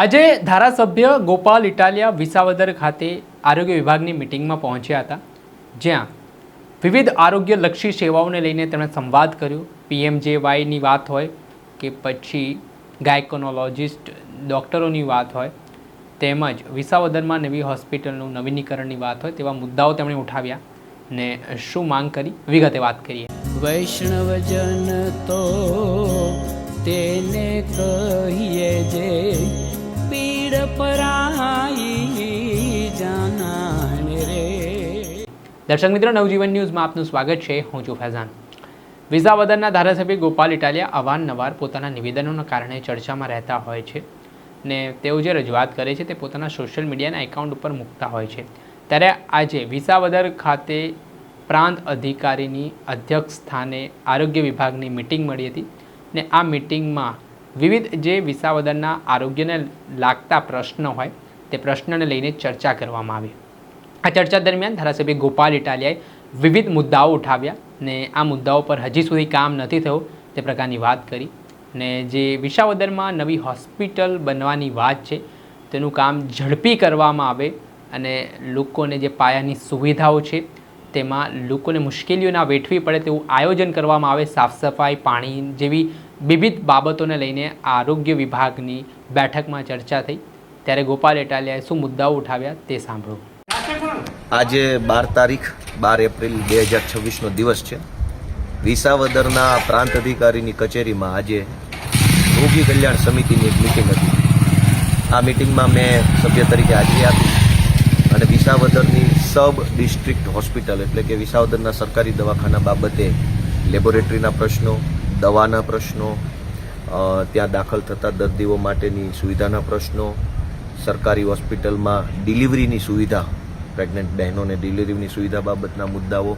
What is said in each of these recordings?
આજે ધારાસભ્ય ગોપાલ ઇટાલિયા વિસાવદર ખાતે આરોગ્ય વિભાગની મિટિંગમાં પહોંચ્યા હતા, જ્યાં વિવિધ આરોગ્યલક્ષી સેવાઓને લઈને તેમણે સંવાદ કર્યો। PMJYની વાત હોય કે પછી ગાયકોનોલોજિસ્ટ ડૉક્ટરોની વાત હોય, તેમજ વિસાવદરમાં નવી હોસ્પિટલનું નવીનીકરણની વાત હોય, તેવા મુદ્દાઓ તેમણે ઉઠાવ્યા ને શું માંગ કરી વિગતે વાત કરીએ। વૈષ્ણવજન તો તેને કહીએ જે પીડ પરાઈ જાનાને રે। દર્શક મિત્રો, નવજીવન ન્યૂઝમાં આપનું સ્વાગત છે। હું છું ફૈઝાન। વિસાવદરના ધારાસભ્ય ગોપાલ ઇટાલિયા અવારનવાર પોતાના નિવેદનોના કારણે ચર્ચામાં રહેતા હોય છે ને તેઓ જે રજૂઆત કરે છે તે પોતાના સોશિયલ મીડિયાના એકાઉન્ટ ઉપર મૂકતા હોય છે। ત્યારે આજે વિસાવદર ખાતે પ્રાંત અધિકારીની અધ્યક્ષ સ્થાને આરોગ્ય વિભાગની મિટિંગ મળી હતી ને આ મિટિંગમાં વિવિધ જે વિસાવદરના આરોગ્યને લાગતા પ્રશ્નો હોય તે પ્રશ્નને લઈને ચર્ચા કરવામાં આવી। આ ચર્ચા દરમિયાન ધારાસભ્ય ગોપાલ ઇટાલિયાએ વિવિધ મુદ્દાઓ ઉઠાવ્યા ને આ મુદ્દાઓ પર હજી સુધી કામ નથી થયું તે પ્રકારની વાત કરી ને જે વિસાવદરમાં નવી હોસ્પિટલ બનવાની વાત છે તેનું કામ ઝડપી કરવામાં આવે અને લોકોને જે પાયાની સુવિધાઓ છે તેમાં લોકોને મુશ્કેલીઓ ના વેઠવી પડે તેવું આયોજન કરવામાં આવે। સાફ સફાઈ, પાણી જેવી વિવિધ બાબતોને લઈને આરોગ્ય વિભાગની બેઠકમાં ચર્ચા થઈ। ત્યારે ગોપાલ ઇટાલિયાએ શું મુદ્દાઓ ઉઠાવ્યા તે સાંભળો। આજે 12 તારીખ 12 એપ્રિલ 2026નો દિવસ છે। વિસાવદરના પ્રાંત અધિકારીની કચેરીમાં આજે રોગી કલ્યાણ સમિતિની એક મિટિંગ હતી। આ મિટિંગમાં મેં સભ્ય તરીકે હાજરી આપી અને વિસાવદરની સબ ડિસ્ટ્રિક્ટ હોસ્પિટલ એટલે કે વિસાવદરના સરકારી દવાખાના બાબતે લેબોરેટરીના પ્રશ્નો, દવાના પ્રશ્નો, ત્યાં દાખલ થતા દર્દીઓ માટેની સુવિધાના પ્રશ્નો, સરકારી હોસ્પિટલમાં ડિલિવરીની સુવિધા, પ્રેગ્નન્ટ બહેનોને ડિલિવરીની સુવિધા બાબતના મુદ્દાઓ,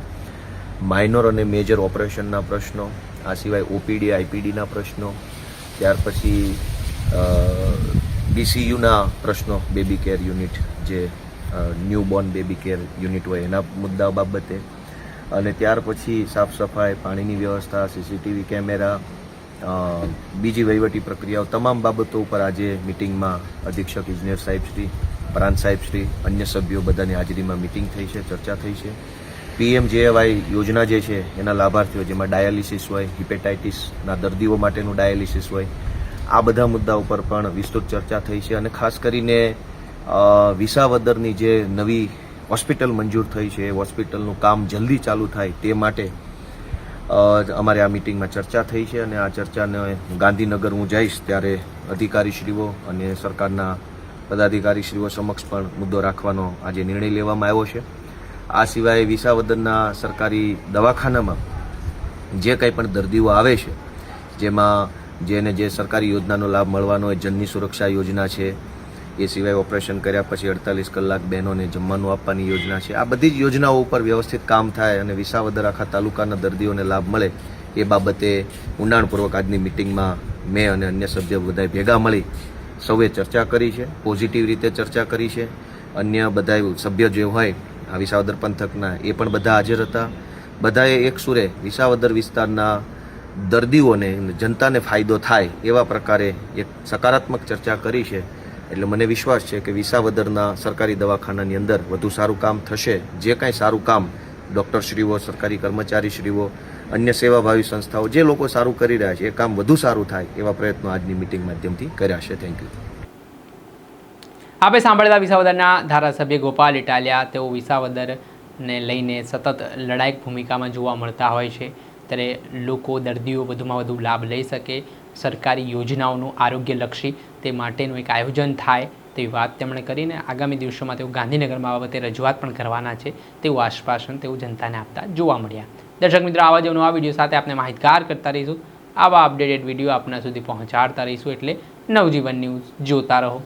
માઇનોર અને મેજર ઓપરેશનના પ્રશ્નો, આ સિવાય OPD, IPDના પ્રશ્નો, ત્યાર પછી BCUના પ્રશ્નો, બેબી કેર યુનિટ જે ન્યૂબોર્ન બેબી કેર યુનિટ હોય એના મુદ્દા બાબતે, અને ત્યાર પછી સાફ સફાઈ, પાણીની વ્યવસ્થા, CCTV કેમેરા, બીજી વહીવટી પ્રક્રિયાઓ, તમામ બાબતો ઉપર આજે મિટિંગમાં અધિક્ષક ઇજનેર સાહેબશ્રી, પ્રાંત સાહેબશ્રી, અન્ય સભ્યો બધાની હાજરીમાં મિટિંગ થઈ છે, ચર્ચા થઈ છે। PMJY યોજના જે છે એના લાભાર્થીઓ, જેમાં ડાયાલિસિસ હોય, હિપેટાઇટિસના દર્દીઓ માટેનું ડાયાલિસિસ હોય, આ બધા મુદ્દા ઉપર પણ વિસ્તૃત ચર્ચા થઈ છે। અને ખાસ કરીને વિસાવદરની જે નવી હોસ્પિટલ મંજૂર થઈ છે એ હોસ્પિટલનું કામ જલ્દી ચાલુ થાય તે માટે અમારે આ મિટિંગમાં ચર્ચા થઈ છે અને આ ચર્ચાને ગાંધીનગર હું જઈશ ત્યારે અધિકારીશ્રીઓ અને સરકારના પદાધિકારીશ્રીઓ સમક્ષ પણ મુદ્દો રાખવાનો આજે નિર્ણય લેવામાં આવ્યો છે। આ સિવાય વિસાવદરના સરકારી દવાખાનામાં જે કંઈ પણ દર્દીઓ આવે છે, જેમાં જેને જે સરકારી યોજનાનો લાભ મળવાનો હોય, જનની સુરક્ષા યોજના છે, એ સિવાય ઓપરેશન કર્યા પછી 48 કલાક બહેનોને જમવાનું આપવાની યોજના છે, આ બધી જ યોજનાઓ ઉપર વ્યવસ્થિત કામ થાય અને વિસાવદર આખા તાલુકાના દર્દીઓને લાભ મળે એ બાબતે ઊંડાણપૂર્વક આજની મિટિંગમાં મેં અને અન્ય સભ્યો બધાએ ભેગા મળી સૌએ ચર્ચા કરી છે, પોઝિટિવ રીતે ચર્ચા કરી છે। અન્ય બધા સભ્ય જે હોય આ વિસાવદર પંથકના એ પણ બધા હાજર હતા। બધાએ એક સુરે વિસાવદર વિસ્તારના દર્દીઓને, જનતાને ફાયદો થાય એવા પ્રકારે એક સકારાત્મક ચર્ચા કરી છે। એટલે મને વિશ્વાસ છે કે વિસાવદરના સરકારી દવાખાનાની અંદર વધુ સારું કામ થશે। જે કાંઈ સારું કામ ડૉક્ટરશ્રીઓ, સરકારી કર્મચારીશ્રીઓ, અન્ય સેવાભાવી સંસ્થાઓ જે લોકો સારું કરી રહ્યા છે એ કામ વધુ સારું થાય એવા પ્રયત્નો આજની મિટિંગ માધ્યમથી કર્યા છે। Thank you. આપણે સાંભળેલા વિસાવદરના ધારાસભ્ય ગોપાલ ઇટાલિયા, તેઓ વિસાવદરને લઈને સતત લડાયક ભૂમિકામાં જોવા મળતા હોય છે। ત્યારે લોકો, દર્દીઓ વધુમાં વધુ લાભ લઈ શકે, સરકારી યોજનાઓનું આરોગ્યલક્ષી તે માટેનું એક આયોજન થાય તેવી વાત તેમણે કરીને આગામી દિવસોમાં તેઓ ગાંધીનગરમાં બાબતે રજૂઆત પણ કરવાના છે તેવું આશ્વાસન તેઓ જનતાને આપતા જોવા મળ્યા। દર્શક મિત્રો, આવા જ નવા વિડીયો સાથે આપણે માહિતગાર કરતા રહીશું, આવા અપડેટેડ વિડીયો આપના સુધી પહોંચાડતા રહીશું। એટલે નવજીવન ન્યૂઝ જોતા રહો।